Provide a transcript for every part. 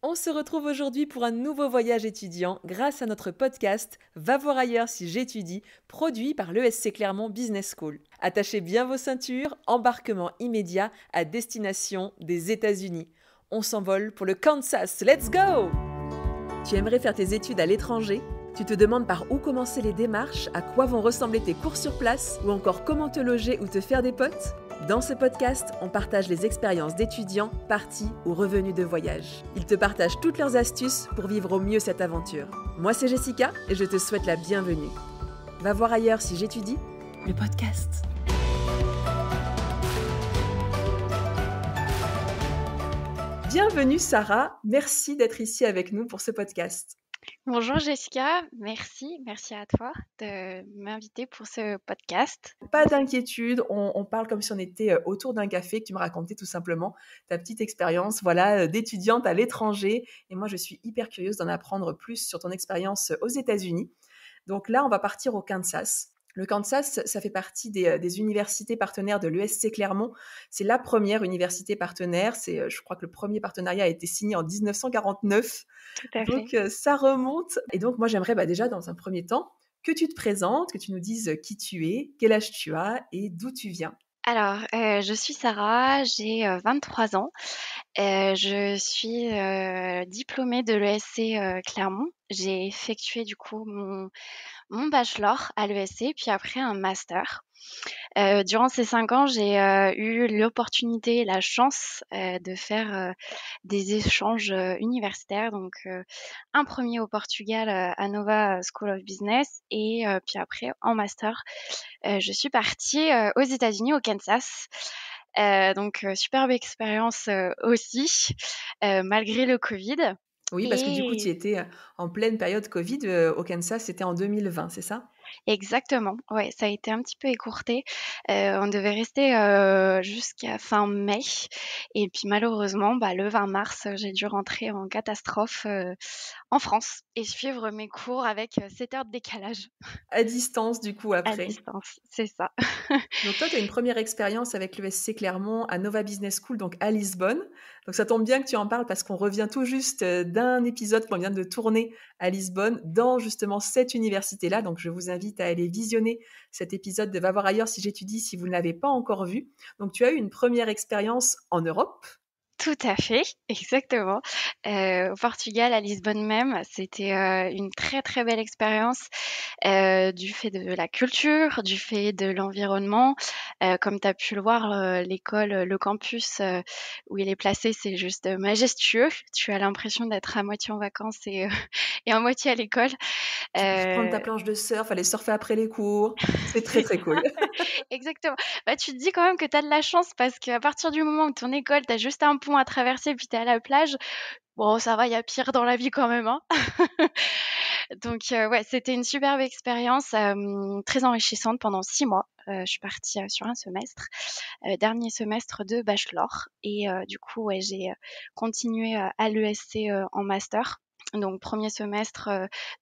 On se retrouve aujourd'hui pour un nouveau voyage étudiant grâce à notre podcast Va voir ailleurs si j'étudie, produit par l'ESC Clermont Business School. Attachez bien vos ceintures, embarquement immédiat à destination des États-Unis. On s'envole pour le Kansas, let's go! Tu aimerais faire tes études à l'étranger? Tu te demandes par où commencer les démarches, à quoi vont ressembler tes cours sur place, ou encore comment te loger ou te faire des potes? Dans ce podcast, on partage les expériences d'étudiants partis ou revenus de voyage. Ils te partagent toutes leurs astuces pour vivre au mieux cette aventure. Moi, c'est Jessica et je te souhaite la bienvenue. Va voir ailleurs si j'étudie, le podcast. Bienvenue Sarah, merci d'être ici avec nous pour ce podcast. Bonjour Jessica, merci à toi de m'inviter pour ce podcast. Pas d'inquiétude, on parle comme si on était autour d'un café, que tu me racontais tout simplement ta petite expérience d'étudiante à l'étranger. Et moi, je suis hyper curieuse d'en apprendre plus sur ton expérience aux États-Unis. Donc là, on va partir au Kansas. Le Kansas, ça fait partie des universités partenaires de l'ESC Clermont. C'est la première université partenaire. Je crois que le premier partenariat a été signé en 1949. Tout à Donc, fait. ça remonte. Et donc, moi, j'aimerais déjà, dans un premier temps, que tu te présentes, que tu nous dises qui tu es, quel âge tu as et d'où tu viens. Alors, je suis Sarah, j'ai 23 ans. Je suis diplômée de l'ESC Clermont. J'ai effectué du coup mon bachelor à l'ESC, puis après un master. Durant ces 5 ans, j'ai eu l'opportunité et la chance de faire des échanges universitaires. Donc, un premier au Portugal à Nova School of Business et puis après en master, je suis partie aux États-Unis, au Kansas. Donc, superbe expérience aussi, malgré le Covid. Oui, parce que du coup, tu Et étais en pleine période Covid au Kansas, c'était en 2020, c'est ça? exactement, ouais, ça a été un petit peu écourté. On devait rester, jusqu'à fin mai et puis malheureusement, le 20 mars, j'ai dû rentrer en catastrophe, en France et suivre mes cours avec, 7 heures de décalage À distance, du coup, à après. distance, c'est ça. Donc toi, tu as une première expérience avec l'ESC Clermont à Nova Business School, donc à Lisbonne. Donc ça tombe bien que tu en parles parce qu'on revient tout juste d'un épisode qu'on vient de tourner à Lisbonne dans justement cette université-là. Donc je vous invite à aller visionner cet épisode de Va voir ailleurs si j'étudie si vous ne l'avez pas encore vu. Donc tu as eu une première expérience en Europe. Tout à fait, exactement. Au Portugal, à Lisbonne même, c'était, une très, très belle expérience, du fait de la culture, du fait de l'environnement. Comme tu as pu le voir, l'école, le campus, où il est placé, c'est juste majestueux. Tu as l'impression d'être à moitié en vacances et et à moitié à l'école. Tu peux prendre ta Heu planche de surf, aller surfer après les cours. C'est très, c'est très cool. Exactement. Tu te dis quand même que tu as de la chance parce qu'à partir du moment où ton école, tu as juste un pont à traverser puis tu es à la plage, bon ça va, il y a pire dans la vie quand même, hein. Donc ouais, c'était une superbe expérience, très enrichissante pendant 6 mois. Je suis partie, sur un semestre, dernier semestre de bachelor et du coup, ouais, j'ai, continué, à l'ESC, en master. Donc premier semestre,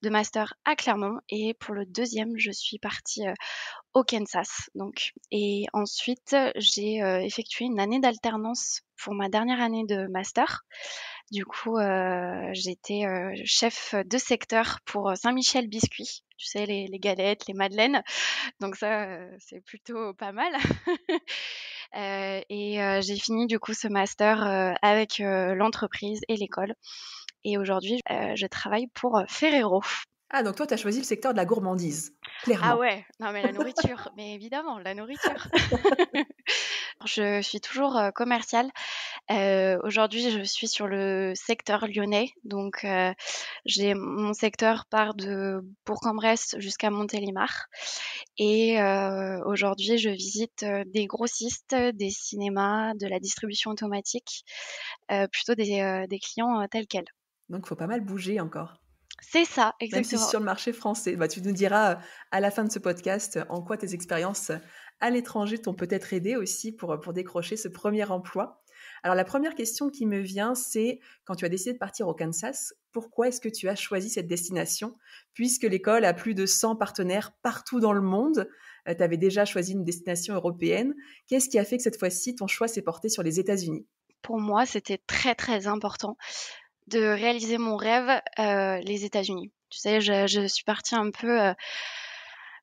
de master à Clermont et pour le deuxième, je suis partie, au Kansas donc et ensuite, j'ai, effectué une année d'alternance pour ma dernière année de master. Du coup, j'étais, chef de secteur pour, Saint-Michel Biscuits. Tu sais les galettes, les madeleines, donc ça, c'est plutôt pas mal. Et j'ai fini du coup ce master, avec, l'entreprise et l'école et aujourd'hui, je travaille pour, Ferrero. Ah, donc toi, tu as choisi le secteur de la gourmandise, Ah clairement. ouais, non mais la nourriture, mais évidemment, la nourriture. Je suis toujours, commerciale. Aujourd'hui, je suis sur le secteur lyonnais, donc j'ai mon secteur part de Bourg-en-Bresse jusqu'à Montélimar et aujourd'hui, je visite, des grossistes, des cinémas, de la distribution automatique, plutôt des clients, tels quels. Donc, faut pas mal bouger encore. C'est ça, Même si c'est exactement. sur le marché français. Bah, tu nous diras, à la fin de ce podcast, en quoi tes expériences, à l'étranger t'ont peut-être aidé aussi pour décrocher ce premier emploi. Alors la première question qui me vient, c'est quand tu as décidé de partir au Kansas, pourquoi est-ce que tu as choisi cette destination? Puisque l'école a plus de 100 partenaires partout dans le monde, tu avais déjà choisi une destination européenne. Qu'est-ce qui a fait que cette fois-ci, ton choix s'est porté sur les États-Unis? Pour moi, c'était très, très important de réaliser mon rêve, les États-Unis. Tu sais, je suis partie un peu,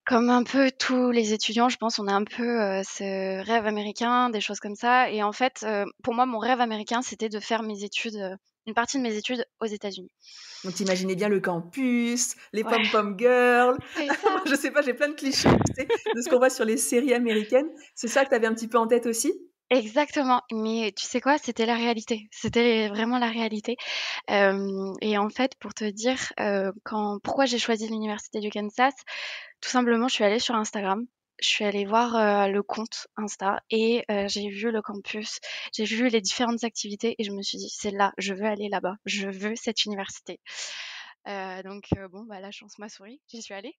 comme un peu tous les étudiants, je pense, on a un peu, ce rêve américain, des choses comme ça et en fait, pour moi, mon rêve américain, c'était de faire mes études, une partie de mes études aux États-Unis. Donc tu bien le campus, les Ouais, pom-pom girls. c'est Moi, ça! je sais pas, j'ai plein de clichés, tu sais, de ce qu'on voit sur les séries américaines. C'est ça que tu avais un petit peu en tête aussi? Exactement, mais tu sais quoi? C'était la réalité. C'était vraiment la réalité. Et en fait, pour te dire, quand pourquoi j'ai choisi l'université du Kansas, tout simplement, je suis allée sur Instagram. Je suis allée voir, le compte Insta et j'ai vu le campus, j'ai vu les différentes activités et je me suis dit: «C'est là, je veux aller là-bas, je veux cette université». Donc bon, bah, la chance m'a souri, j'y suis allée.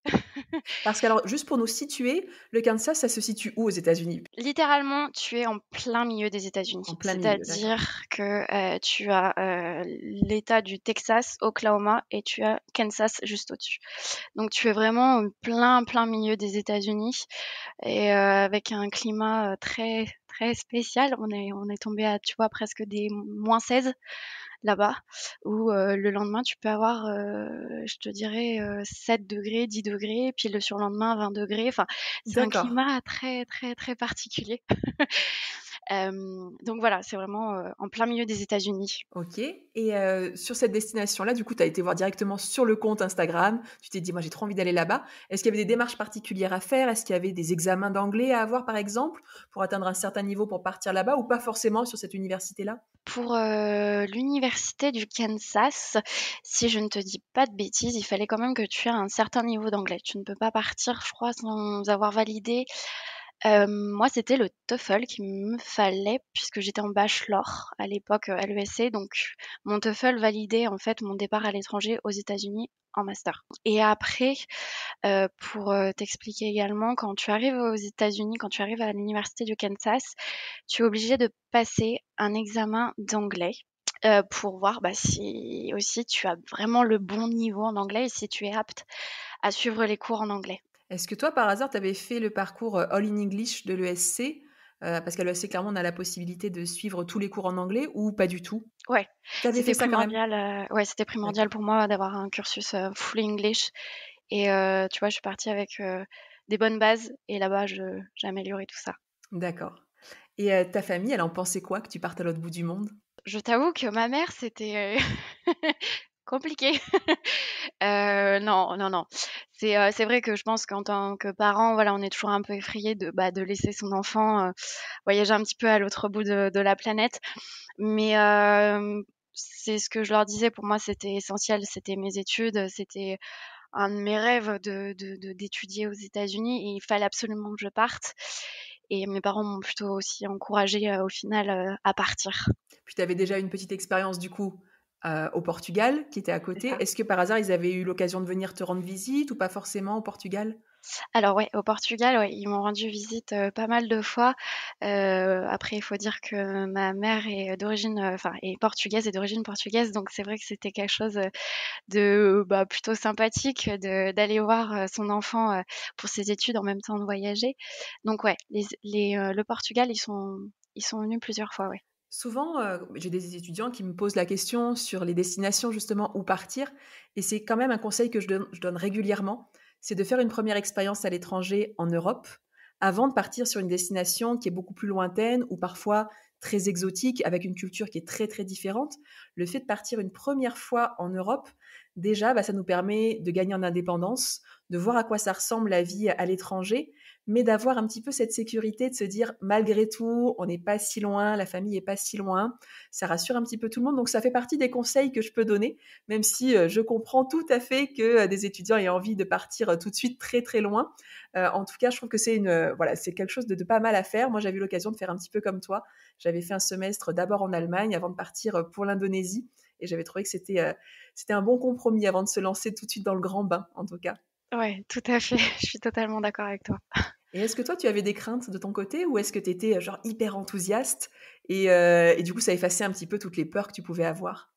Parce qu'alors, juste pour nous situer, le Kansas, ça se situe où aux États-Unis? Littéralement, tu es en plein milieu des En États-Unis. plein milieu, d'accord. C'est-à-dire que, tu as, l'État du Texas, Oklahoma et tu as Kansas juste au-dessus. Donc tu es vraiment en plein milieu des États-Unis et avec un climat, très, très spécial. On est tombé à, tu vois, presque des -16 là-bas, où le lendemain tu peux avoir, je te dirais, 7 degrés, 10 degrés, puis le surlendemain 20 degrés. Enfin, c'est un D'accord. climat très, très, très particulier. Donc voilà, c'est vraiment, en plein milieu des États-Unis. OK et sur cette destination-là, du coup, tu as été voir directement sur le compte Instagram. Tu t'es dit: «Moi, j'ai trop envie d'aller là-bas». Est-ce qu'il y avait des démarches particulières à faire? Est-ce qu'il y avait des examens d'anglais à avoir, par exemple, pour atteindre un certain niveau pour partir là-bas ou pas forcément sur cette université-là? Pour, l'université du Kansas, si je ne te dis pas de bêtises, il fallait quand même que tu aies un certain niveau d'anglais. Tu ne peux pas partir, je crois, sans avoir validé. Moi, c'était le TOEFL qu'il me fallait puisque j'étais en bachelor à l'époque, à l'ESC, donc mon TOEFL validait, en fait, mon départ à l'étranger aux États-Unis en master et après, pour, t'expliquer également, quand tu arrives aux États-Unis, quand tu arrives à l'université du Kansas, tu es obligé de passer un examen d'anglais, pour voir, bah, si aussi tu as vraiment le bon niveau en anglais et si tu es apte à suivre les cours en anglais. Est-ce que toi, par hasard, tu avais fait le parcours, All in English de l'ESC? Parce qu'à l'ESC, clairement, on a la possibilité de suivre tous les cours en anglais ou pas du tout? Ouais, Tu avais fait ça quand même? ouais, c'était primordial D'accord, pour moi d'avoir un cursus, full English et tu vois, je suis partie avec, des bonnes bases et là-bas, j'ai amélioré tout ça. d'accord et ta famille, elle en pensait quoi que tu partes à l'autre bout du monde? Je t'avoue que ma mère, c'était, compliqué. Non, non, non. C'est vrai que je pense qu'en tant que parent, voilà, on est toujours un peu effrayé de, bah, de laisser son enfant, voyager un petit peu à l'autre bout de la planète. Mais c'est ce que je leur disais, pour moi, c'était essentiel, c'était mes études, c'était un de mes rêves d'étudier aux États-Unis et il fallait absolument que je parte et mes parents m'ont plutôt aussi encouragée, au final, à partir. Puis tu avais déjà une petite expérience du coup, au Portugal qui était à C'est côté. ça. Est-ce que par hasard ils avaient eu l'occasion de venir te rendre visite ou pas forcément au Portugal? Alors ouais, au Portugal, ouais, ils m'ont rendu visite, pas mal de fois. Après il faut dire que ma mère est d'origine, enfin est portugaise, est d'origine portugaise, donc c'est vrai que c'était quelque chose, de, bah, plutôt sympathique de d'aller voir, son enfant, pour ses études, en même temps de voyager. Donc ouais, le Portugal, ils sont venus plusieurs fois, ouais. Souvent, j'ai des étudiants qui me posent la question sur les destinations justement où partir et c'est quand même un conseil que je donne régulièrement, c'est de faire une première expérience à l'étranger en Europe, avant de partir sur une destination qui est beaucoup plus lointaine ou parfois très exotique avec une culture qui est très, très différente. Le fait de partir une première fois en Europe, déjà, bah, ça nous permet de gagner en indépendance, de voir à quoi ça ressemble la vie à l'étranger mais d'avoir un petit peu cette sécurité de se dire: «Malgré tout, on n'est pas si loin, la famille est pas si loin». Ça rassure un petit peu tout le monde, donc ça fait partie des conseils que je peux donner, même si, je comprends tout à fait que, des étudiants aient envie de partir, tout de suite très, très loin. En tout cas, je trouve que c'est voilà, c'est quelque chose de pas mal à faire. Moi, j'avais eu l'occasion de faire un petit peu comme toi. J'avais fait un semestre d'abord en Allemagne avant de partir, pour l'Indonésie et j'avais trouvé que c'était un bon compromis avant de se lancer tout de suite dans le grand bain, en tout cas. Ouais, tout à fait, je suis totalement d'accord avec toi. Et est-ce que toi, tu avais des craintes de ton côté ou est-ce que tu étais, genre hyper enthousiaste et du coup, ça effaçait un petit peu toutes les peurs que tu pouvais avoir?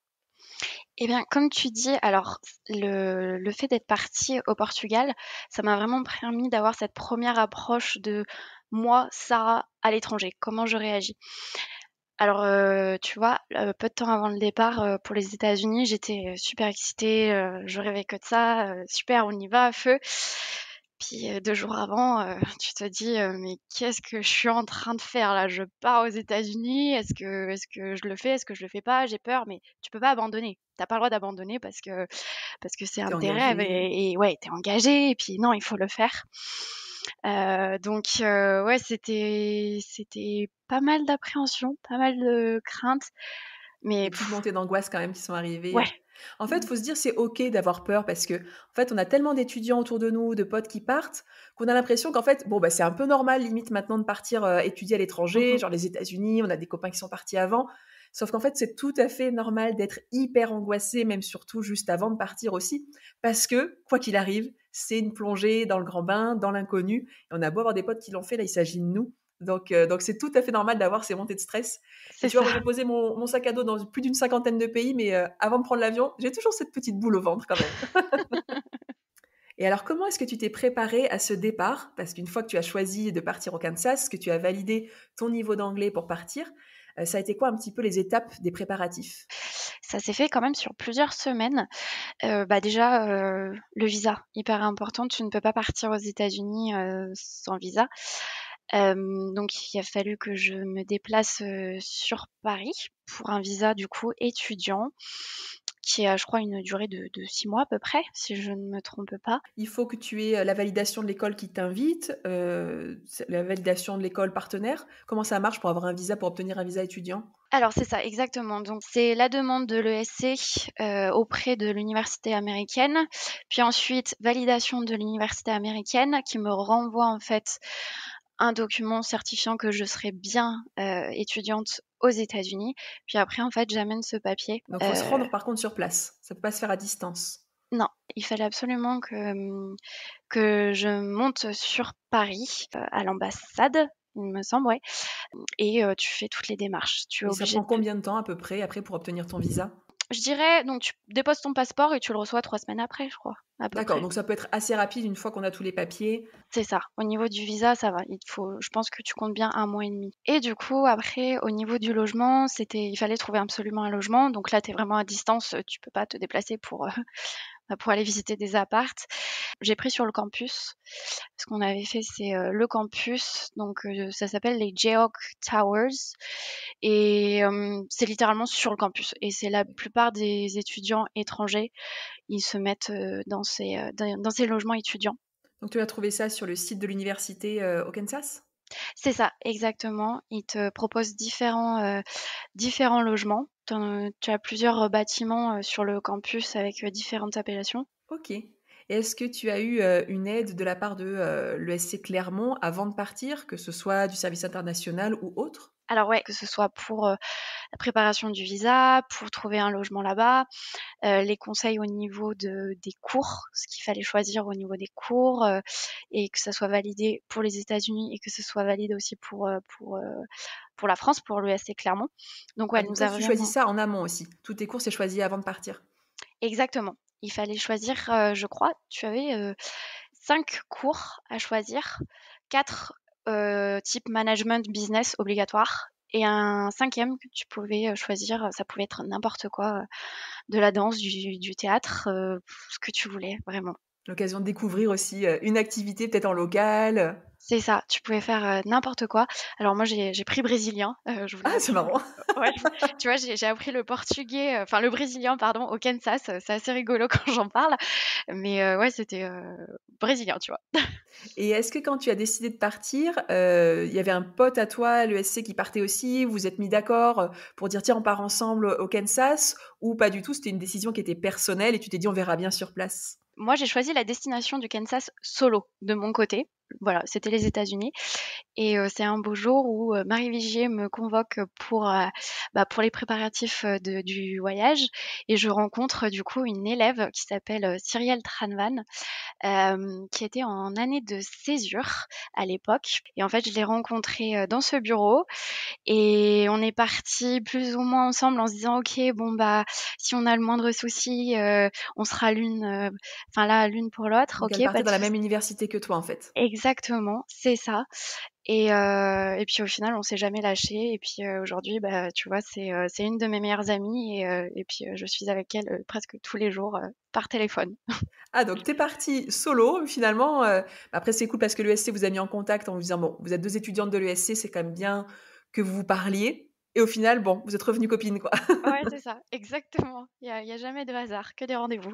Eh bien, comme tu dis, alors le fait d'être partie au Portugal, ça m'a vraiment permis d'avoir cette première approche de moi, Sarah, à l'étranger, comment je réagis. Alors, tu vois, peu de temps avant le départ, pour les États-Unis, j'étais, super excitée, je rêvais que de ça, super, on y va à feu. Puis, 2 jours avant, tu te dis: «Mais qu'est-ce que je suis en train de faire là? Je pars aux États-Unis, est-ce que je le fais? Est-ce que je le fais pas? J'ai peur», mais tu peux pas abandonner. Tu pas le droit d'abandonner parce que c'est un Tu es de tes rêves engagé. et ouais, tu es engagé et puis non, il faut le faire. Donc ouais, c'était pas mal d'appréhension, pas mal de crainte, mais Des petites montées d'angoisse quand même qui sont arrivées. ouais. En fait, Mmh. faut se dire, c'est OK d'avoir peur parce que, en fait, on a tellement d'étudiants autour de nous, de potes qui partent, qu'on a l'impression qu'en fait, bon, bah, c'est un peu normal limite maintenant de partir, étudier à Mmh l'étranger, mh. genre les États-Unis, on a des copains qui sont partis avant. Sauf qu'en fait, c'est tout à fait normal d'être hyper angoissé, même surtout juste avant de partir aussi, parce que, quoi qu'il arrive, c'est une plongée dans le grand bain, dans l'inconnu. Et on a beau avoir des potes qui l'ont fait, là, il s'agit de nous. Donc c'est tout à fait normal d'avoir ces montées de stress. Et C'est tu vois, ça. moi, j'ai posé mon sac à dos dans plus d'une cinquantaine de pays, mais avant de prendre l'avion, j'ai toujours cette petite boule au ventre quand même. Et alors, comment est-ce que tu t'es préparée à ce départ? Parce qu'une fois que tu as choisi de partir au Kansas, que tu as validé ton niveau d'anglais pour partir, ça a été quoi un petit peu les étapes des préparatifs? Ça s'est fait quand même sur plusieurs semaines. Bah, déjà, le visa, hyper important. Tu ne peux pas partir aux États-Unis, sans visa. Donc il a fallu que je me déplace, sur Paris pour un visa du coup étudiant qui a je crois une durée de 6 mois à peu près, si je ne me trompe pas. Il faut que tu aies la validation de l'école qui t'invite, la validation de l'école partenaire. Comment ça marche pour avoir un visa, pour obtenir un visa étudiant? Alors c'est ça, exactement. Donc c'est la demande de l'ESC, auprès de l'université américaine, puis ensuite validation de l'université américaine qui me renvoie en fait un document certifiant que je serai bien, étudiante aux États-Unis. Puis après en fait j'amène ce papier. Donc, il faut se rendre par contre sur place. Ça peut pas se faire à distance. Non, il fallait absolument que je monte sur Paris, à l'ambassade, il me semble, ouais, et tu fais toutes les démarches. Tu es Et ça obligé prend de combien de temps à peu près après pour obtenir ton visa? Je dirais donc tu déposes ton passeport et tu le reçois 3 semaines après, je crois, à peu D'accord, près. donc ça peut être assez rapide une fois qu'on a tous les papiers. C'est ça. Au niveau du visa, ça va. Il te faut je pense que tu comptes bien 1 mois et demi. Et du coup, après, au niveau du logement, il fallait trouver absolument un logement. Donc là, tu es vraiment à distance, tu peux pas te déplacer pour aller visiter des apparts. J'ai pris sur le campus. Ce qu'on avait fait, c'est, le campus, donc ça s'appelle les Geoff Towers et c'est littéralement sur le campus et c'est la plupart des étudiants étrangers, ils se mettent, dans ces logements étudiants. Donc tu as trouvé ça sur le site de l'université, au Kansas? C'est ça, exactement. Ils te proposent différents logements. Tu as plusieurs, bâtiments, sur le campus avec, différentes appellations. OK. Et est-ce que tu as eu, une aide de la part de, l'ESC Clermont avant de partir, que ce soit du service international ou autre? Alors ouais, que ce soit pour, la préparation du visa, pour trouver un logement là-bas, les conseils au niveau des cours, ce qu'il fallait choisir au niveau des cours, et que ça soit validé pour les États-Unis et que ce soit validé aussi pour la France, pour l'ESC Clermont. Donc ouais, Ah elle donc nous toi a tu choisis vraiment ça en amont aussi? Tous tes cours, c'est choisi avant de partir? exactement. Il fallait choisir, je crois, tu avais, 5 cours à choisir, 4 type management business obligatoire et un 5e que tu pouvais, choisir, ça pouvait être n'importe quoi, de la danse, du théâtre, ce que tu voulais, vraiment. L'occasion de découvrir aussi, une activité peut-être en local. C'est ça, tu pouvais faire, n'importe quoi. Alors moi j'ai pris brésilien, je voulais Ah, c'est marrant! ouais, tu vois, j'ai appris le portugais, enfin le brésilien pardon, au Kansas, c'est assez rigolo quand j'en parle, mais ouais, c'était, brésilien, tu vois? Et est-ce que quand tu as décidé de partir, il y avait un pote à toi à l'ESC qui partait aussi? Vous vous êtes mis d'accord, pour dire: «Tiens, on part ensemble au Kansas» ou pas du tout, c'était une décision qui était personnelle et tu t'es dit: «On verra bien sur place»? Moi, j'ai choisi la destination du Kansas solo, de mon côté. Voilà, c'était les États-Unis et c'est un beau jour où, Marie Vigier me convoque pour les préparatifs, du voyage et je rencontre, du coup, une élève qui s'appelle, Cyrielle Tranvan, qui était en année de césure à l'époque et en fait, je l'ai rencontrée, dans ce bureau et on est partis plus ou moins ensemble en se disant: «OK, bon, bah, si on a le moindre souci, on sera l'une, enfin là, l'une pour l'autre. Donc OK, elle pas partait de dans la souci». même université que toi, en fait? exactement, c'est ça. Et puis au final, on s'est jamais lâché. Et puis aujourd'hui, bah, tu vois, c'est une de mes meilleures amies. Et puis je suis avec elle presque tous les jours par téléphone. Ah donc tu es partie solo finalement, après c'est cool parce que l'ESC vous a mis en contact en vous disant: «Bon, vous êtes 2 étudiantes de l'ESC, c'est quand même bien que vous vous parliez» et au final, bon, vous êtes revenues copines, quoi. Ouais, c'est ça, exactement. Il y a jamais de hasard, que des rendez-vous.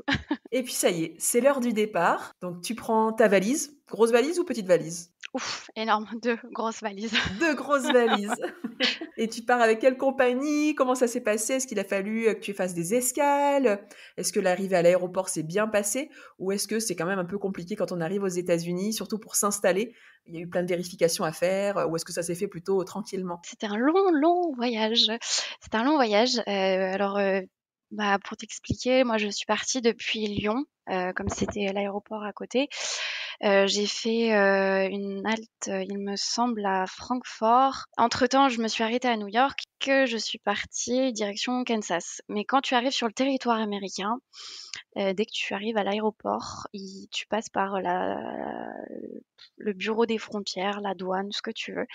Et puis ça y est, c'est l'heure du départ, donc tu prends ta valise, grosse valise ou petite valise? Ouf, énorme, 2 grosses valises. 2 grosses valises. Et tu pars avec quelle compagnie? Comment ça s'est passé? Est-ce qu'il a fallu, que tu fasses des escales? Est-ce que l'arrivée à l'aéroport s'est bien passée? Ou est-ce que c'est quand même un peu compliqué quand on arrive aux États-Unis, surtout pour s'installer? Il y a eu plein de vérifications à faire, ou est-ce que ça s'est fait plutôt tranquillement? C'était un long, long voyage. C'était un long voyage. Alors, bah, pour t'expliquer, moi, je suis partie depuis Lyon, comme c'était l'aéroport à côté. J'ai fait une halte, il me semble, à Francfort. Entre-temps, je me suis arrêtée à New York, que je suis partie direction Kansas. Mais quand tu arrives sur le territoire américain, dès que tu arrives à l'aéroport, tu passes par le bureau des frontières, la douane, ce que tu veux.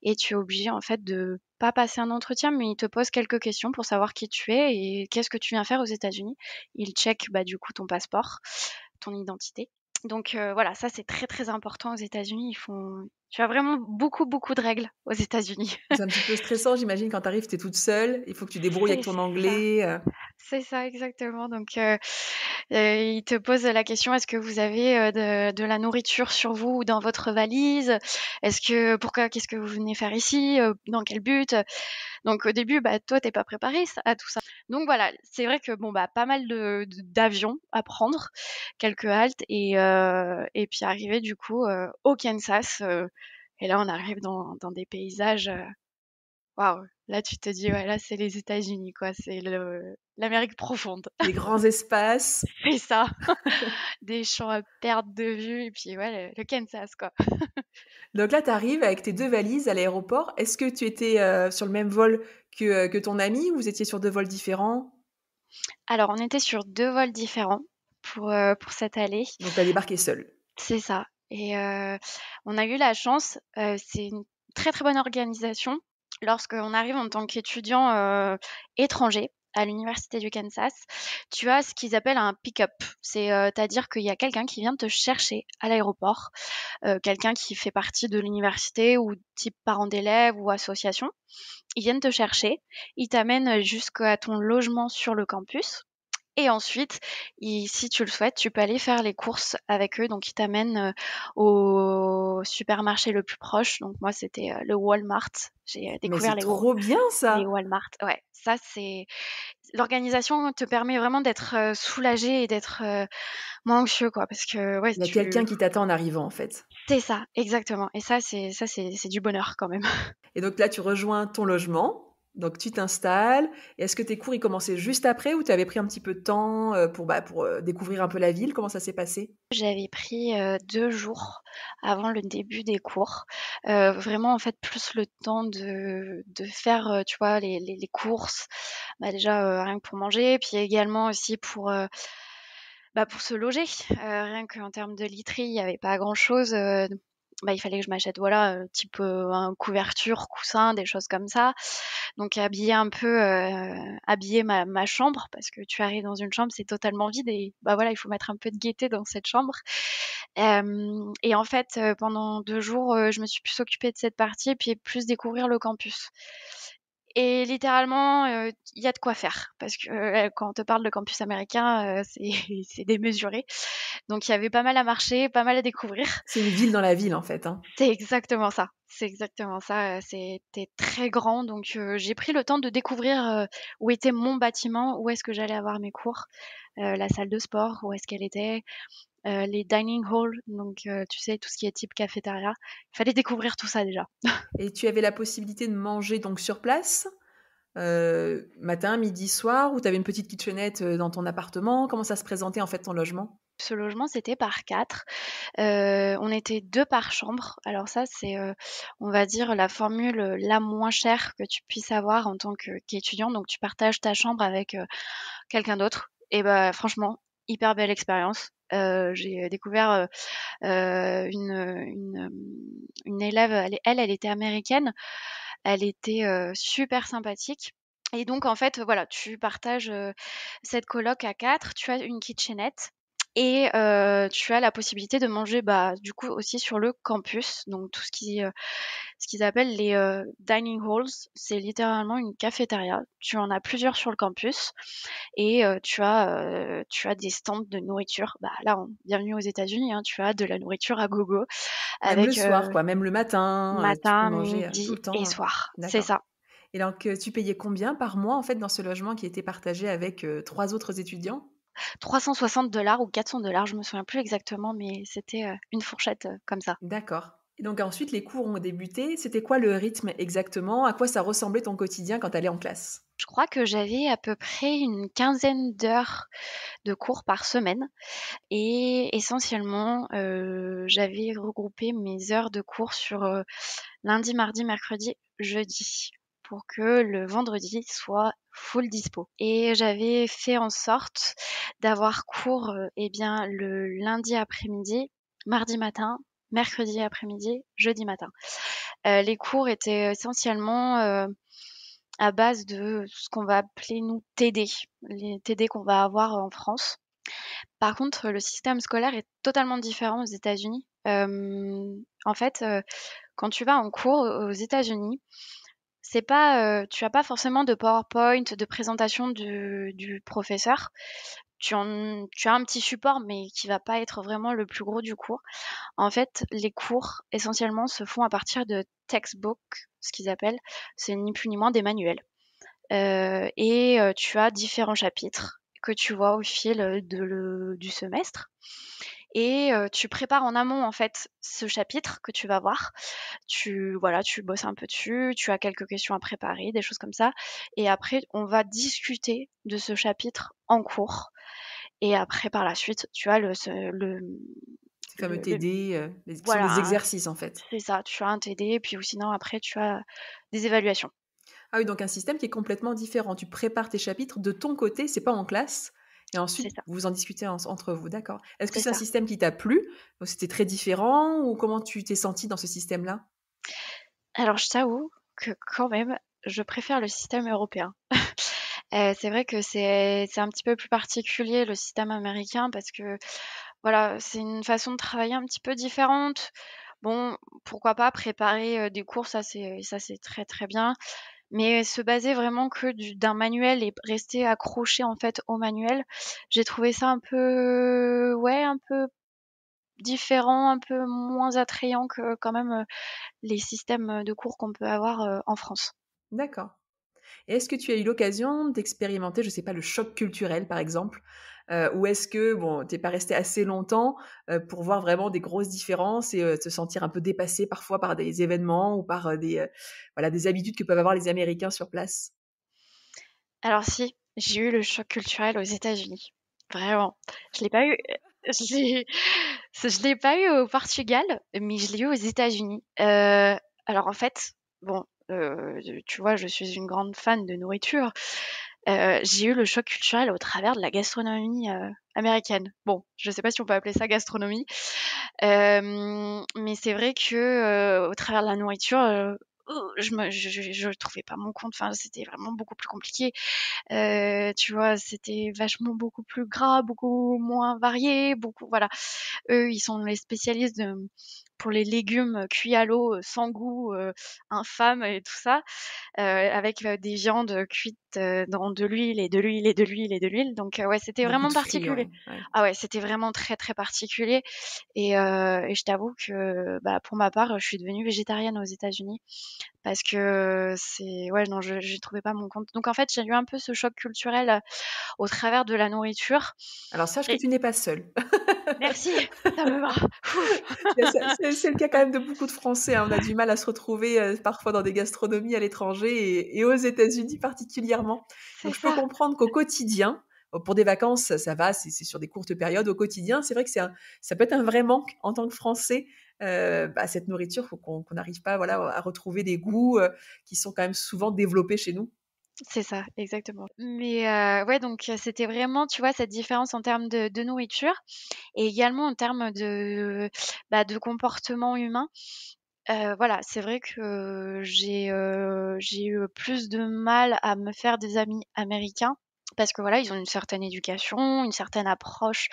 Et tu es obligé en fait de pas passer un entretien, mais il te pose quelques questions pour savoir qui tu es et qu'est-ce que tu viens faire aux États-Unis. Il check bah, du coup ton passeport, ton identité. Donc voilà, ça c'est très très important aux États-Unis. Tu as vraiment beaucoup beaucoup de règles aux États-Unis. C'est un petit peu stressant, j'imagine, quand tu arrives, tu es toute seule, il faut que tu débrouilles avec C'est ton ça. anglais. C'est ça, exactement. Donc, il te pose la question: «Est-ce que vous avez, de la nourriture sur vous ou dans votre valise? Qu'est-ce que vous venez faire ici? Dans quel but?» Donc au début, bah, toi, tu pas préparé à tout ça. Donc voilà, c'est vrai que bon, bah, pas mal d'avions à prendre, quelques haltes et puis arriver du coup, au Kansas, et là, on arrive dans des paysages, waouh! Là, tu te dis: «Ouais, là, c'est les États-Unis, quoi, c'est l'Amérique profonde». Des grands espaces. C'est ça, des champs à perte de vue et puis ouais, le Kansas, quoi. Donc là, tu arrives avec tes 2 valises à l'aéroport. Est-ce que tu étais, sur le même vol que ton ami ou vous étiez sur 2 vols différents? Alors, on était sur 2 vols différents pour cette allée. Donc tu as débarqué seule. C'est ça et on a eu la chance, c'est une très, très bonne organisation. Lorsqu'on arrive en tant qu'étudiant, étranger à l'université du Kansas, tu as ce qu'ils appellent un pick-up. C'est-à-dire qu'il y a quelqu'un qui vient te chercher à l'aéroport, quelqu'un qui fait partie de l'université ou type parent d'élève ou association. Ils viennent te chercher, ils t'amènent jusqu'à ton logement sur le campus et ensuite, si tu le souhaites, tu peux aller faire les courses avec eux. Donc, ils t'amènent au supermarché le plus proche. Donc, moi, c'était le Walmart. J'ai Mais découvert c'est trop bien les ça! Walmart. Ouais, ça, c'est l'organisation te permet vraiment d'être soulagé et d'être moins anxieux, quoi. Parce que, ouais, Il y a quelqu'un qui t'attend en arrivant, en fait. c'est ça, exactement. Et ça, c'est du bonheur quand même. Et donc là, tu rejoins ton logement, donc tu t'installes. Et est-ce que tes cours, ils commençaient juste après ou tu avais pris un petit peu de temps, pour découvrir un peu la ville? Comment ça s'est passé? J'avais pris 2 jours avant le début des cours. Vraiment, en fait, plus le temps de faire, tu vois, les courses. Bah, déjà, rien que pour manger, puis également aussi pour se loger. Rien qu'en termes de literie, il y avait pas grand-chose, bah, il fallait que je m'achète, voilà, type, un couverture, coussin, des choses comme ça. Donc habiller ma chambre parce que tu arrives dans une chambre, c'est totalement vide et bah, voilà, il faut mettre un peu de gaieté dans cette chambre. Et en fait, pendant 2 jours, je me suis plus occupée de cette partie et puis plus découvrir le campus. Et littéralement, il y a de quoi faire parce que, quand on te parle de campus américain, c'est c'est démesuré. Donc il y avait pas mal à marcher, pas mal à découvrir. C'est une ville dans la ville, en fait, hein. C'est exactement ça. C'est exactement ça, c'était très grand donc j'ai pris le temps de découvrir, où était mon bâtiment, où est-ce que j'allais avoir mes cours, la salle de sport, où est-ce qu'elle était, les dining halls, donc tu sais, tout ce qui est type cafétéria. Il fallait découvrir tout ça déjà. Et tu avais la possibilité de manger donc sur place, matin, midi, soir ou tu avais une petite kitchenette, dans ton appartement? Comment ça se présentait, en fait, ton logement? Ce logement, c'était par 4. On était 2 par chambre. Alors ça, c'est, on va dire la formule, la moins chère que tu puisses avoir en tant qu'étudiant. Donc tu partages ta chambre avec, quelqu'un d'autre et bah, franchement, hyper belle expérience. J'ai découvert une élève, elle était américaine, elle était super sympathique. Et donc, en fait, voilà, tu partages cette coloc à quatre, tu as une kitchenette. Et tu as la possibilité de manger, bah, du coup, aussi sur le campus. Donc, tout ce qu'ils appellent les dining halls, c'est littéralement une cafétéria. Tu en as plusieurs sur le campus et tu as des stands de nourriture. Bah, là, bienvenue aux États-Unis, hein, tu as de la nourriture à gogo Même le avec soir, quoi, même le matin, tu peux matin, manger tout midi le et temps. soir. C'est D'accord. ça. Et donc, tu payais combien par mois, en fait, dans ce logement qui était partagé avec 3 autres étudiants? 360 $ ou 400 $, je me souviens plus exactement, mais c'était une fourchette comme ça. D'accord. Et donc ensuite, les cours ont débuté. C'était quoi le rythme exactement? À quoi ça ressemblait ton quotidien quand tu allais en classe? Je crois que j'avais à peu près une quinzaine d'heures de cours par semaine et essentiellement, j'avais regroupé mes heures de cours sur, lundi, mardi, mercredi, jeudi pour que le vendredi soit full dispo et j'avais fait en sorte d'avoir cours, eh bien, le lundi après-midi, mardi matin, mercredi après-midi, jeudi matin. Les cours étaient essentiellement, à base de ce qu'on va appeler nous TD, les TD qu'on va avoir en France. Par contre, le système scolaire est totalement différent aux États-Unis. En fait, quand tu vas en cours aux États-Unis, c'est pas, tu as pas forcément de PowerPoint, de présentation du professeur. Tu as un petit support, mais qui va pas être vraiment le plus gros du cours. En fait, les cours, essentiellement, se font à partir de textbook, ce qu'ils appellent. C'est ni plus ni moins des manuels. Tu as différents chapitres que tu vois au fil du semestre. Et tu prépares en amont, en fait, ce chapitre que tu vas voir. Voilà, tu bosses un peu dessus, tu as quelques questions à préparer, des choses comme ça. Et après, on va discuter de ce chapitre en cours. Et après, par la suite, tu as Ces fameux le TD, qui sont des voilà, exercices en fait. c'est ça, tu as un TD, puis ou sinon après tu as des évaluations. Ah oui, donc un système qui est complètement différent. Tu prépares tes chapitres de ton côté, c'est pas en classe et C'est ensuite ça, vous en discutez entre vous, d'accord. Est-ce que c'est c'est un ça. système qui t'a plu? C'était très différent ou comment tu t'es sentie dans ce système-là? Alors je t'avoue que quand même, je préfère le système européen. C'est vrai que c'est un petit peu plus particulier le système américain parce que, voilà, c'est une façon de travailler un petit peu différente. Bon, pourquoi pas préparer, des cours, ça c'est très, très bien, mais se baser vraiment que d'un manuel et rester accroché, en fait, au manuel, j'ai trouvé ça un peu, ouais, un peu différent, un peu moins attrayant que quand même, les systèmes, de cours qu'on peut avoir, en France. D'accord. Et est-ce que tu as eu l'occasion d'expérimenter, je sais pas, le choc culturel, par exemple? Ou est-ce que, bon, tu es pas resté assez longtemps, pour voir vraiment des grosses différences et te sentir un peu dépassé parfois par des événements ou par, voilà, des habitudes que peuvent avoir les Américains sur place? Alors si, j'ai eu le choc culturel aux États-Unis. Vraiment. Je l'ai pas eu, je l'ai je l'ai pas eu au Portugal, mais je l'ai eu aux États-Unis. Alors en fait, bon, tu vois, je suis une grande fan de nourriture. J'ai eu le choc culturel au travers de la gastronomie, américaine. Bon, je sais pas si on peut appeler ça gastronomie, mais c'est vrai que, au travers de la nourriture, je trouvais pas mon compte. Enfin, c'était vraiment beaucoup plus compliqué. Tu vois, c'était vachement beaucoup plus gras, beaucoup moins varié, beaucoup voilà. Eux, ils sont les spécialistes pour les légumes cuits à l'eau, sans goût, infâme et tout ça, avec, des viandes cuites, dans de l'huile et de l'huile et de l'huile et de l'huile. Donc, ouais, c'était Beaucoup vraiment de frit, particulier. ouais, ouais. Ah ouais, c'était vraiment très, très particulier et je t'avoue que, bah, pour ma part, je suis devenue végétarienne aux États-Unis parce que c'est ouais, non, je j'y trouvais pas mon compte. Donc en fait, j'ai eu un peu ce choc culturel, au travers de la nourriture Alors sache que et tu n'es pas seule. merci, ça me va. Ouf. C'est le cas quand même de beaucoup de Français, hein. On a du mal à se retrouver, parfois dans des gastronomies à l'étranger et aux États-Unis particulièrement. C'est Donc je peux ça. comprendre qu'au quotidien, pour des vacances, ça va, c'est sur des courtes périodes. Au quotidien, c'est vrai que ça peut être un vrai manque en tant que Français, cette nourriture, faut qu'on n'arrive pas, voilà, à retrouver des goûts, qui sont quand même souvent développés chez nous. C'est ça, exactement. Mais ouais, donc c'était vraiment, tu vois, cette différence en termes de nourriture et également en termes de comportement humain. Voilà, c'est vrai que j'ai eu plus de mal à me faire des amis américains parce que voilà, ils ont une certaine éducation, une certaine approche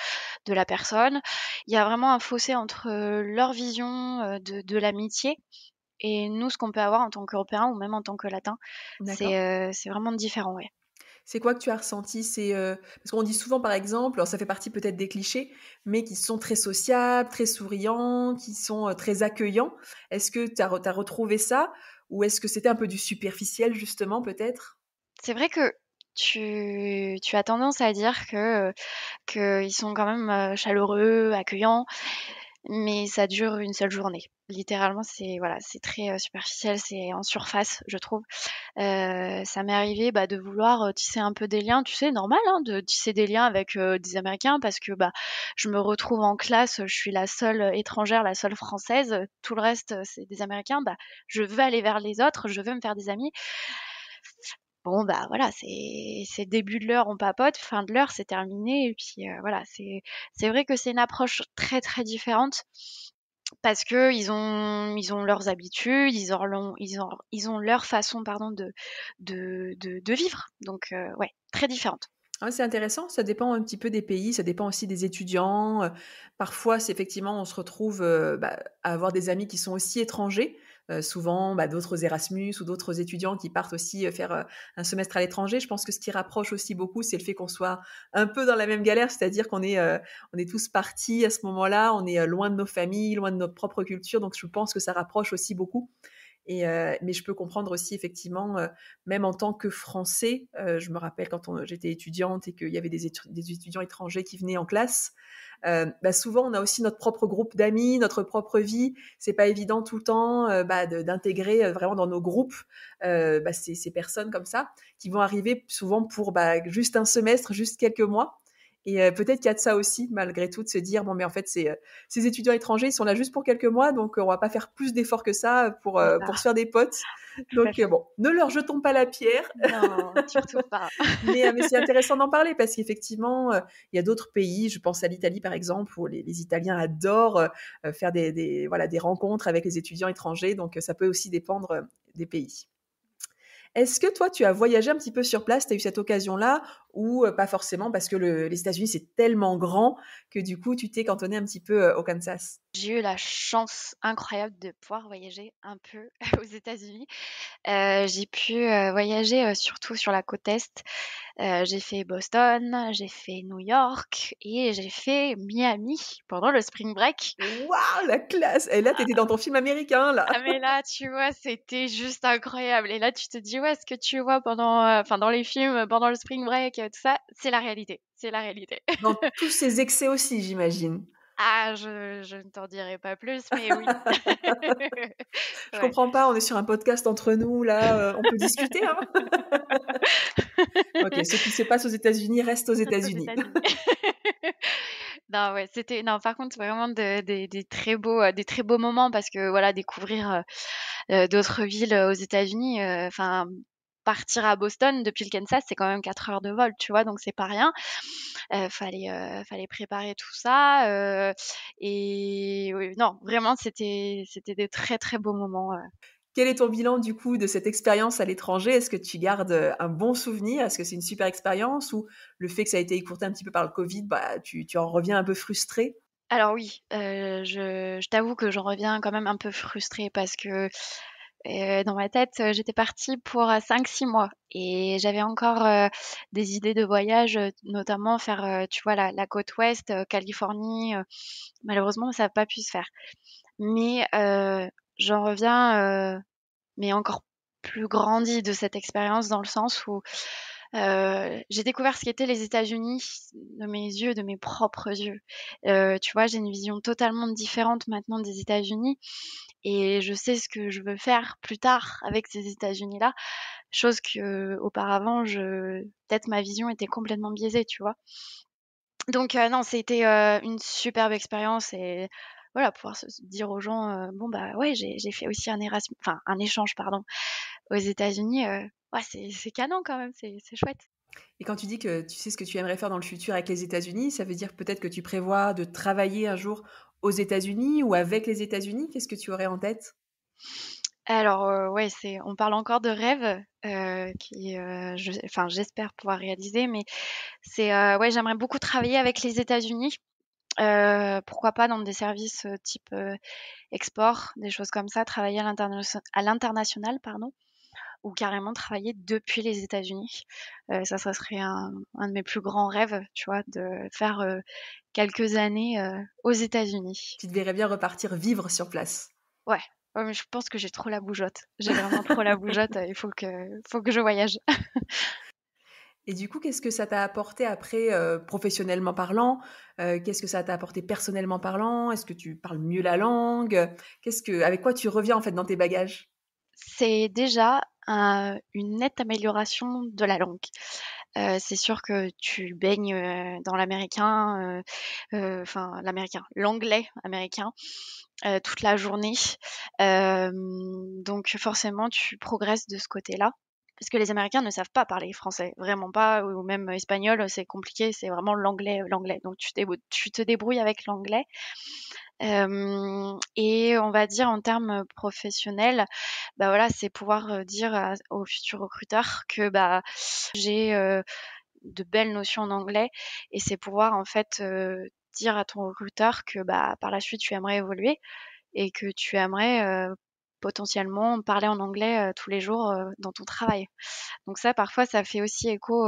de la personne. Il y a vraiment un fossé entre, leur vision, de l'amitié et nous, ce qu'on peut avoir en tant qu'Européens ou même en tant que Latins. D'accord. C'est vraiment différent, ouais. C'est quoi que tu as ressenti? Parce qu'on dit souvent, par exemple, alors ça fait partie peut-être des clichés, mais qui sont très sociables, très souriants, qui sont, très accueillants. Est-ce que tu as retrouvé ça? Ou est-ce que c'était un peu du superficiel justement peut-être? C'est vrai que tu as tendance à dire qu'ils sont quand même, chaleureux, accueillants, mais ça dure une seule journée. Littéralement, c'est voilà, c'est très, superficiel, c'est en surface, je trouve. Ça m'est arrivé, de vouloir, tisser un peu des liens, tu sais, normal, hein, de tisser des liens avec, des Américains parce que, je me retrouve en classe, je suis la seule, étrangère, la seule française, tout le reste, c'est des Américains. Je veux aller vers les autres, je veux me faire des amis. Bon, voilà, c'est début de l'heure, on papote, fin de l'heure, c'est terminé et puis, voilà, c'est vrai que c'est une approche très, très différente parce qu'ils ont leurs habitudes, ils ont leur façon, pardon, de vivre. Donc, ouais, très différente. Ah, c'est intéressant, ça dépend un petit peu des pays, ça dépend aussi des étudiants. Parfois, c'est effectivement, on se retrouve à avoir des amis qui sont aussi étrangers, souvent d'autres Erasmus ou d'autres étudiants qui partent aussi faire un semestre à l'étranger. Je pense que ce qui rapproche aussi beaucoup, c'est le fait qu'on soit un peu dans la même galère, c'est-à-dire on est tous partis à ce moment-là, on est loin de nos familles, loin de notre propre culture, donc je pense que ça rapproche aussi beaucoup. Mais je peux comprendre aussi effectivement, même en tant que Français, je me rappelle quand j'étais étudiante et qu'il y avait des étudiants étrangers qui venaient en classe, souvent on a aussi notre propre groupe d'amis, notre propre vie. C'est pas évident tout le temps, d'intégrer, vraiment dans nos groupes, ces personnes comme ça, qui vont arriver souvent pour, juste un semestre, juste quelques mois et peut-être qu'il y a de ça aussi malgré tout, de se dire: «Bon mais en fait ces étudiants étrangers, ils sont là juste pour quelques mois, donc on va pas faire plus d'efforts que ça C'est ça, pour se faire des potes. tout à Donc fait. bon, ne leur jetons pas la pierre. Non, surtout pas. Mais c'est intéressant d'en parler parce qu'effectivement, il y a d'autres pays, je pense à l'Italie par exemple, où les Italiens adorent faire voilà, des rencontres avec les étudiants étrangers, donc ça peut aussi dépendre des pays. Est-ce que toi, tu as voyagé un petit peu sur place? Tu as eu cette occasion-là ou pas forcément parce que les États-Unis, c'est tellement grand que du coup, tu t'es cantonné un petit peu, au Kansas? J'ai eu la chance incroyable de pouvoir voyager un peu aux États-Unis. J'ai pu, voyager, surtout sur la côte est. J'ai fait Boston, j'ai fait New York et j'ai fait Miami pendant le spring break. Waouh, la classe! Et là, tu étais dans ton film américain, là. Ah mais là, tu vois, c'était juste incroyable et là, tu te dis: «Ouais, ce que tu vois pendant, enfin dans les films, pendant le spring break, tout ça, c'est la réalité, c'est la réalité». Dans tous ses excès aussi, j'imagine? Ah, je ne t'en dirai pas plus, mais oui. Je Ouais. comprends pas, on est sur un podcast entre nous là, on peut discuter, hein? OK, ce qui se passe aux États-Unis reste aux Aux États-Unis. États-Unis. Non, ouais, c'était non, par contre, vraiment des très beaux moments parce que, voilà, découvrir, d'autres villes, aux États-Unis, enfin, partir à Boston depuis le Kansas, c'est quand même 4 heures de vol, tu vois? Donc c'est pas rien. Fallait préparer tout ça, et oui, non, vraiment, c'était des très, très beaux moments. Quel est ton bilan du coup de cette expérience à l'étranger? Est-ce que tu gardes, un bon souvenir? Est-ce que c'est une super expérience ou le fait que ça a été écourté un petit peu par le covid, tu en reviens un peu frustré? Alors oui, je t'avoue que j'en reviens quand même un peu frustrée parce que, dans ma tête, j'étais partie pour, 5-6 mois et j'avais encore, des idées de voyage, notamment faire, tu vois, la côte ouest, Californie, malheureusement ça a pas pu se faire. Mais, j'en reviens, mais encore plus grandie de cette expérience dans le sens où, j'ai découvert ce qu'étaient les États-Unis de mes yeux, de mes propres yeux. Tu vois, j'ai une vision totalement différente maintenant des États-Unis et je sais ce que je veux faire plus tard avec ces États-Unis-là, chose qu'auparavant peut-être ma vision était complètement biaisée, tu vois? Donc non, c'était, une superbe expérience et voilà, pouvoir se dire aux gens, «Bon, ouais, j'ai fait aussi un échange, pardon, aux États-Unis», ouais, c'est canon quand même, c'est chouette. Et quand tu dis que tu sais ce que tu aimerais faire dans le futur avec les États-Unis, ça veut dire peut-être que tu prévois de travailler un jour aux États-Unis ou avec les États-Unis? Qu'est-ce que tu aurais en tête? Alors, ouais, on parle encore de rêve, qui, j'espère pouvoir réaliser, mais ouais, j'aimerais beaucoup travailler avec les États-Unis. Pourquoi pas dans des services, type, export, des choses comme ça, travailler à l'international, pardon, ou carrément travailler depuis les États-Unis. Ça serait un de mes plus grands rêves, tu vois? De faire, quelques années, aux États-Unis. Tu te verrais bien repartir vivre sur place? Ouais, ouais, mais je pense que j'ai trop la bougeotte. J'ai vraiment trop la bougeotte, il faut que je voyage. Et du coup, qu'est-ce que ça t'a apporté après, professionnellement parlant? Qu'est-ce que ça t'a apporté personnellement parlant? Est-ce que tu parles mieux la langue? Avec quoi tu reviens, en fait, dans tes bagages? C'est déjà une nette amélioration de la langue. C'est sûr que tu baignes, dans l'américain, l'anglais américain, toute la journée. Donc forcément, tu progresses de ce côté-là. Parce que les Américains ne savent pas parler français, vraiment pas, ou même espagnol, c'est compliqué, c'est vraiment l'anglais. Donc tu te débrouilles avec l'anglais. Et on va dire en termes professionnels, bah, voilà, c'est pouvoir, dire aux futurs recruteurs que, bah, j'ai, de belles notions en anglais, et c'est pouvoir en fait, dire à ton recruteur que, bah, par la suite tu aimerais évoluer et que tu aimerais, potentiellement parler en anglais, tous les jours, dans ton travail. Donc ça, parfois, ça fait aussi écho,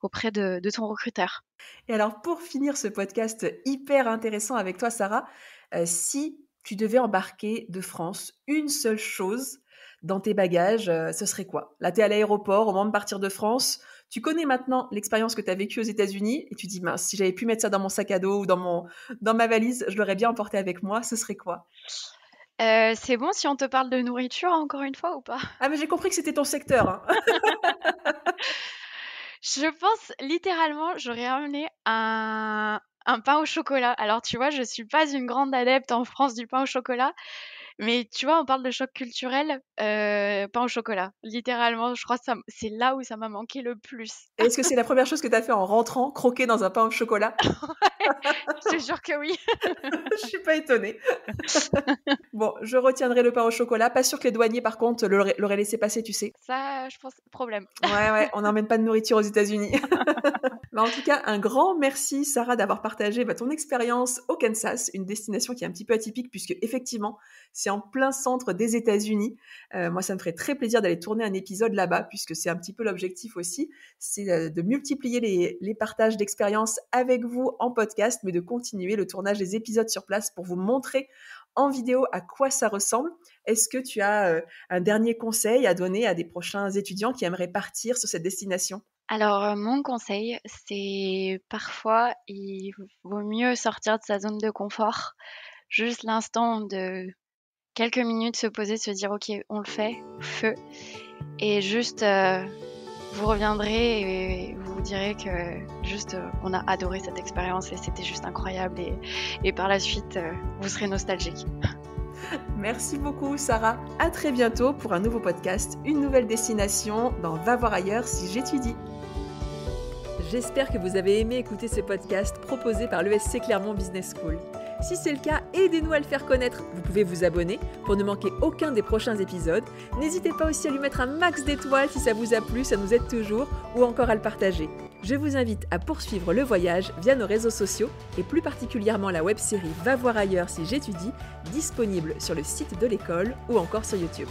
auprès de ton recruteur. Et alors, pour finir ce podcast hyper intéressant avec toi, Sarah, si tu devais embarquer de France une seule chose dans tes bagages, ce serait quoi? Là, tu es à l'aéroport, au moment de partir de France, tu connais maintenant l'expérience que tu as vécue aux États-Unis et tu dis: «Mince, si j'avais pu mettre ça dans mon sac à dos ou dans ma valise, je l'aurais bien emporté avec moi», ce serait quoi? C'est bon si on te parle de nourriture encore une fois ou pas? Ah, mais j'ai compris que c'était ton secteur, hein. Je pense littéralement, j'aurais ramené un pain au chocolat. Alors tu vois, je suis pas une grande adepte en France du pain au chocolat, mais tu vois, on parle de choc culturel, pain au chocolat. Littéralement, je crois que c'est là où ça m'a manqué le plus. Et est-ce que c'est la première chose que tu as fait en rentrant, croquer dans un pain au chocolat? Je te jure que oui. Je suis pas étonnée. Bon, je retiendrai le pain au chocolat. Pas sûr que les douaniers, par contre, l'auraient laissé passer, tu sais. Ça, je pense, problème. Ouais, ouais, on n'emmène pas de nourriture aux États-Unis. Mais en tout cas, un grand merci, Sarah, d'avoir partagé ton expérience au Kansas, une destination qui est un petit peu atypique puisque effectivement, c'est en plein centre des États-Unis. Moi, ça me ferait très plaisir d'aller tourner un épisode là-bas puisque c'est un petit peu l'objectif aussi, c'est de multiplier les partages d'expériences avec vous en podcast, mais de continuer le tournage des épisodes sur place pour vous montrer en vidéo à quoi ça ressemble. Est-ce que tu as un dernier conseil à donner à des prochains étudiants qui aimeraient partir sur cette destination? Alors, mon conseil, c'est parfois, il vaut mieux sortir de sa zone de confort. Juste l'instant de quelques minutes se poser, se dire: «OK, on le fait, feu», et juste, vous reviendrez et vous vous direz que juste, on a adoré cette expérience et c'était juste incroyable, et par la suite, vous serez nostalgique. Merci beaucoup, Sarah. À très bientôt pour un nouveau podcast, une nouvelle destination dans Va voir ailleurs si j'étudie. J'espère que vous avez aimé écouter ce podcast proposé par l'ESC Clermont Business School. Si c'est le cas, aidez-nous à le faire connaître. Vous pouvez vous abonner pour ne manquer aucun des prochains épisodes. N'hésitez pas aussi à lui mettre un max d'étoiles si ça vous a plu, ça nous aide toujours, ou encore à le partager. Je vous invite à poursuivre le voyage via nos réseaux sociaux et plus particulièrement la web-série Va voir ailleurs si j'étudie, disponible sur le site de l'école ou encore sur YouTube.